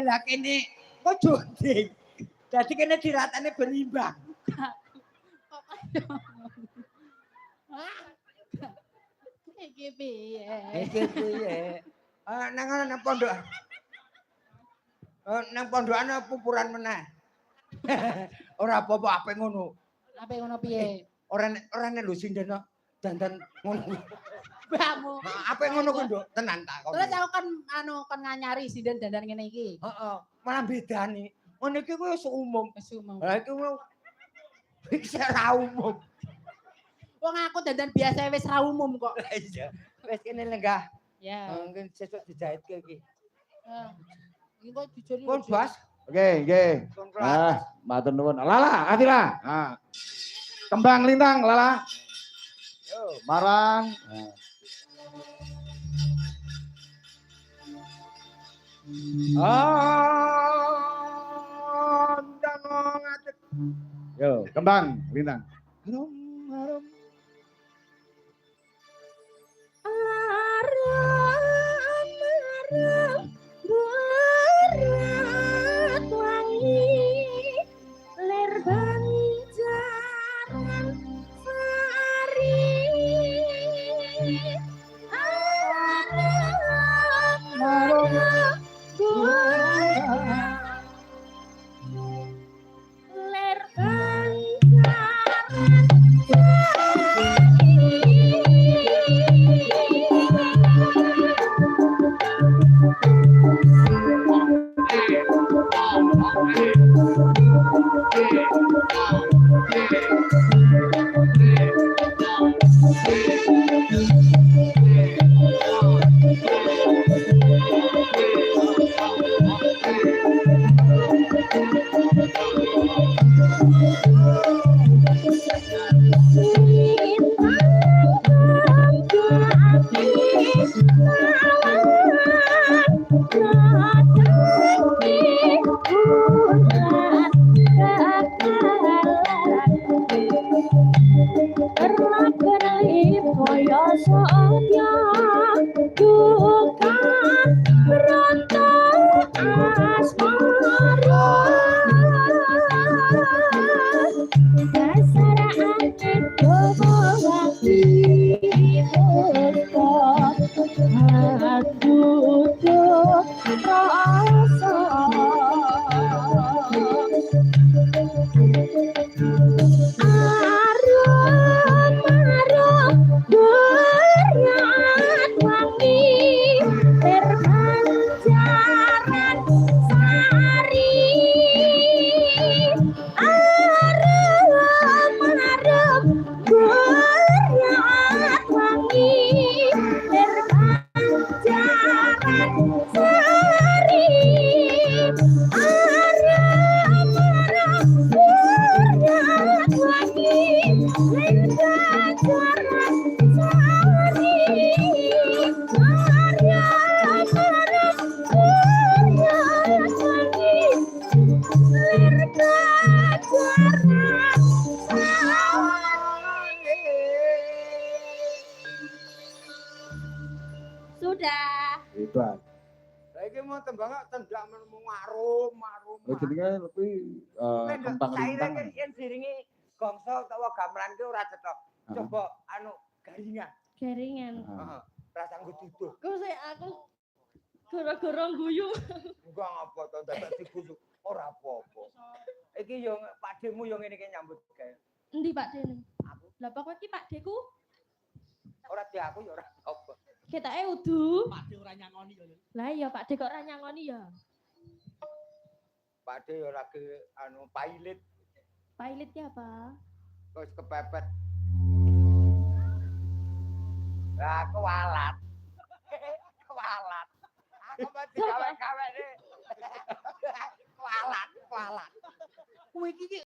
Lah kene kok joding. Dadi kene diratane berimbang. Iki piye? Iki piye? Nang pondok. Nang pondokan pupuran meneh. Ora apa-apa apik ngono. Apik ngono piye? Ora nek lho sinden dandan ngono. Mbakmu. Apik ngono ku, Nduk. Tenan tak kok. Terus aku kan nganyari sinden dandan ngene iki. Heeh. Malah bedani. Ngono iki ku wis umum. Wis umum. Lah iki wis ra umum. Wong aku dandan biasa wis ra umum kok. Lah iya. Wis kene lenggah. Ya. Mungkin sesuk dijahitke iki. Iki kok dijoli. Pun Bas. Oke, nggih. Matur nuwun. Lala, Atila. Kembang lintang, Lala. Yo, marang. Ndang ngatek. Yo, kembang lintang. Harum, harum. Berat wangi ler banjaran sari ler banjaran tendang ngarum ngarum. Jenenge lebih kentang lintang. Yen diringi gongso utawa gamelan ki ora cocok. Coba anu garingan. Garingan. Heeh. Ora sanggup duduh. Aku gara-gara guyu. Enggak apa to dadak diguyu. Ora apa-apa. Iki yo pakdemu yo ngene iki nyambut gawe. Endi Pak Dene? Aku. Lah pokok iki Pak Deku. Ora di aku yo ora apa. Ketake udu. Pak De ora nyangoni yo. Lah iya Pak De kok ora nyangoni ya. Pak De yo lagi anu pailit. Pailitnya apa? Wis kepepet. Lah kewalat. Kewalat. Aku mesti gawe-gawe nih. Kewalat, kewalat. Kuwi iki